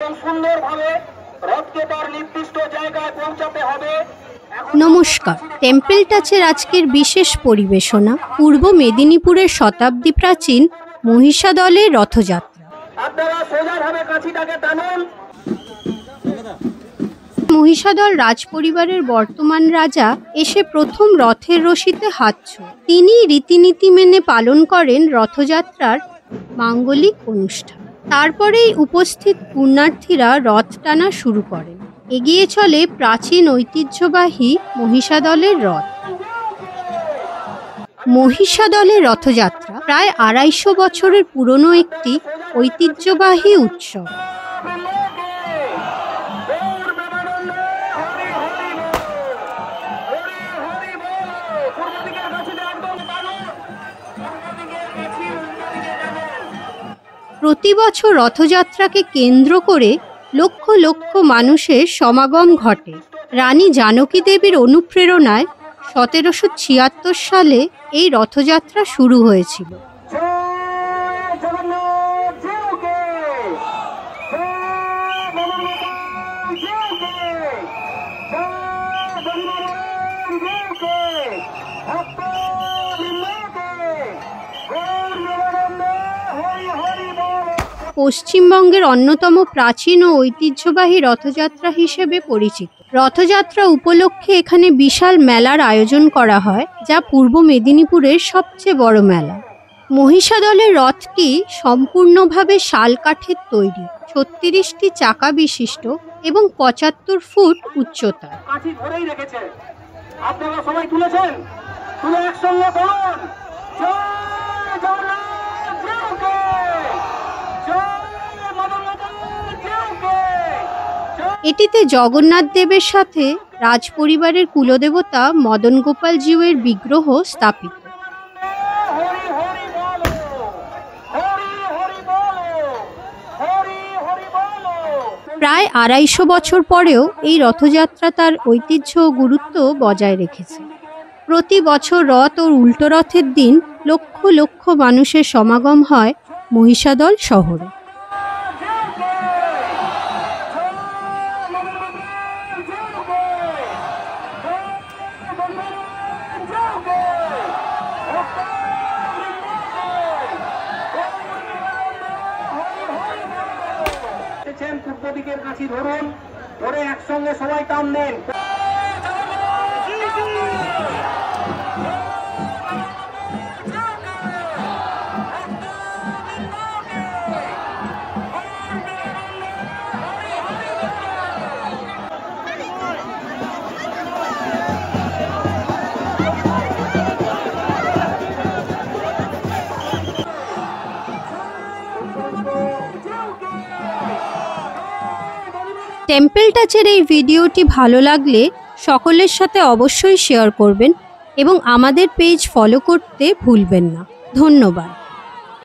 এবং সুন্দরভাবে রথকে তার নির্দিষ্ট জায়গায় পৌঁছাতে হবে। নমস্কার, টেম্পল টাচের আজকের বিশেষ পরিবেশনা পূর্ব মেদিনীপুরের শতাব্দী প্রাচীন মহিষাদলের রথযাত্রা। আপনারা সোজাভাবে কাছিটাকে টানুন। মহিষাদল রাজপরিবারের বর্তমান রাজা এসে প্রথম রথের রশিতে হাত ছোঁয়। তিনি রীতিনীতি মেনে পালন করেন রথযাত্রার মাঙ্গলিক অনুষ্ঠান। তারপরেই উপস্থিত পুণ্যার্থীরা রথ টানা শুরু করেন। এগিয়ে চলে প্রাচীন ঐতিহ্যবাহী মহিষাদলের রথ। মহিষাদলের রথযাত্রা প্রায় ২৫০ বছরের পুরনো একটি ঐতিহ্যবাহী উৎসব। প্রতি বছর রথযাত্রাকে কেন্দ্র করে লক্ষ লক্ষ মানুষের সমাগম ঘটে। রানী জানকী দেবীর অনুপ্রেরণায় ১৭৭৬ সালে এই রথযাত্রা শুরু হয়েছিল। পশ্চিমবঙ্গের অন্যতম প্রাচীন ও ঐতিহ্যবাহী রথযাত্রা হিসেবে পরিচিত। রথযাত্রা উপলক্ষে এখানে বিশাল মেলার আয়োজন করা হয়, যা পূর্ব মেদিনীপুরের সবচেয়ে বড় মেলা। মহিষাদলের রথটি সম্পূর্ণভাবে শাল কাঠের তৈরি, ৩৬টি চাকা বিশিষ্ট এবং ৭৫ ফুট উচ্চতা। আপনারা সবাই তুলেছেন, তুলে একসঙ্গে বলুন জয় জগন্নাথ। এটিতে জগন্নাথ দেবের সাথে রাজপরিবারের কুলদেবতা মদন গোপাল জিউয়ের বিগ্রহ স্থাপিত। প্রায় ২৫০ বছর পরেও এই রথযাত্রা তার ঐতিহ্য ও গুরুত্ব বজায় রেখেছে। প্রতি বছর রথ ও উল্টো রথের দিন লক্ষ লক্ষ মানুষের সমাগম হয় মহিষাদল শহরে। পূর্ব দিকের কাছে ধরুন, ধরে একসঙ্গে সবাই টান দেন। টেম্পল টাচের এই ভিডিওটি ভালো লাগলে সকলের সাথে অবশ্যই শেয়ার করবেন এবং আমাদের পেজ ফলো করতে ভুলবেন না। ধন্যবাদ।